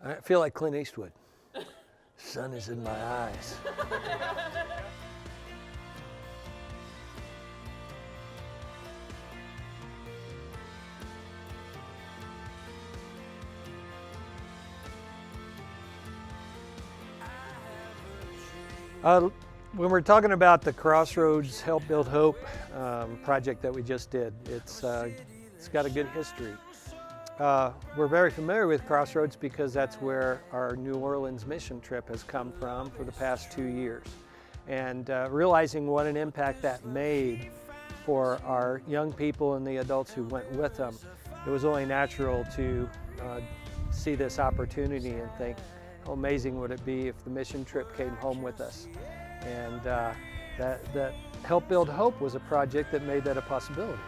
I feel like Clint Eastwood. Sun is in my eyes. When we're talking about the Crossroads Help Build Hope project that we just did, it's got a good history. We're very familiar with Crossroads because that's where our New Orleans mission trip has come from for the past 2 years. And realizing what an impact that made for our young people and the adults who went with them, it was only natural to see this opportunity and think, how amazing would it be if the mission trip came home with us? And that Help Build Hope was a project that made that a possibility.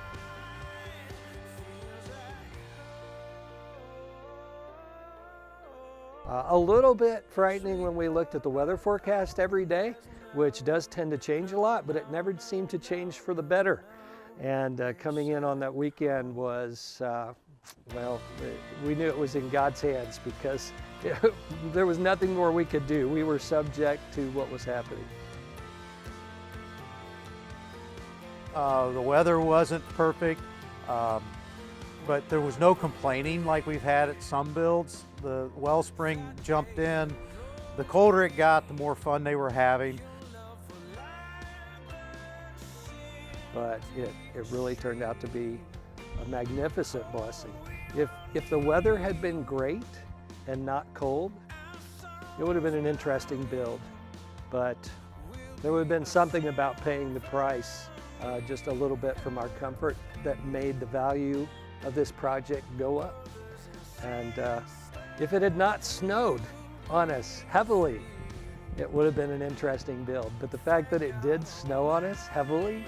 A little bit frightening when we looked at the weather forecast every day, which does tend to change a lot, but it never seemed to change for the better. And coming in on that weekend was, well, we knew it was in God's hands because there was nothing more we could do. We were subject to what was happening. The weather wasn't perfect, but there was no complaining like we've had at some builds. The WellSpring jumped in. The colder it got, the more fun they were having. But it really turned out to be a magnificent blessing. If the weather had been great and not cold, it would have been an interesting build. But there would have been something about paying the price just a little bit from our comfort that made the value of this project go up. And if it had not snowed on us heavily, it would have been an interesting build. But the fact that it did snow on us heavily,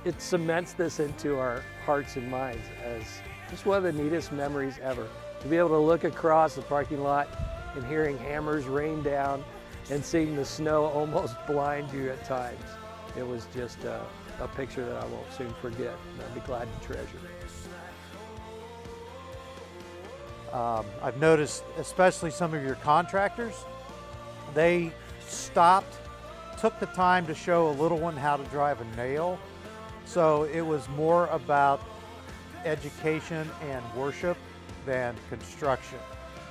it cements this into our hearts and minds as just one of the neatest memories ever. To be able to look across the parking lot and hearing hammers rain down and seeing the snow almost blind you at times. It was just a picture that I won't soon forget, and I'll be glad to treasure. I've noticed, especially some of your contractors, they stopped, took the time to show a little one how to drive a nail. So it was more about education and worship than construction.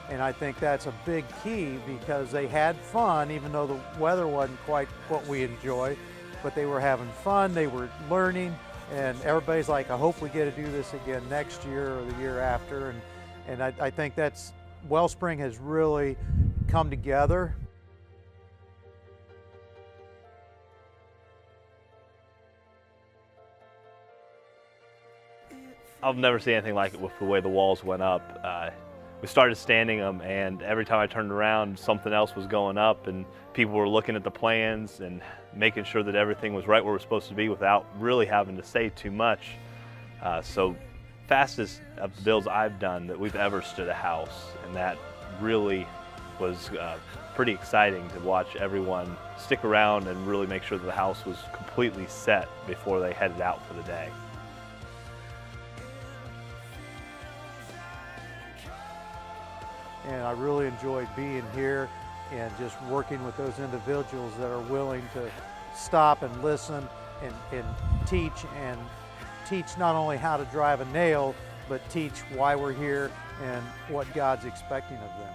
And I think that's a big key because they had fun, even though the weather wasn't quite what we enjoy, but they were having fun, they were learning, and everybody's like, I hope we get to do this again next year or the year after. And I think that's, WellSpring has really come together. I've never seen anything like it with the way the walls went up. We started standing them, and every time I turned around, something else was going up, and people were looking at the plans and making sure that everything was right where it was supposed to be without really having to say too much. So fastest of the builds I've done that we've ever stood a house, and that really was pretty exciting to watch everyone stick around and really make sure that the house was completely set before they headed out for the day. And I really enjoyed being here and just working with those individuals that are willing to stop and listen and teach not only how to drive a nail, but teach why we're here and what God's expecting of them.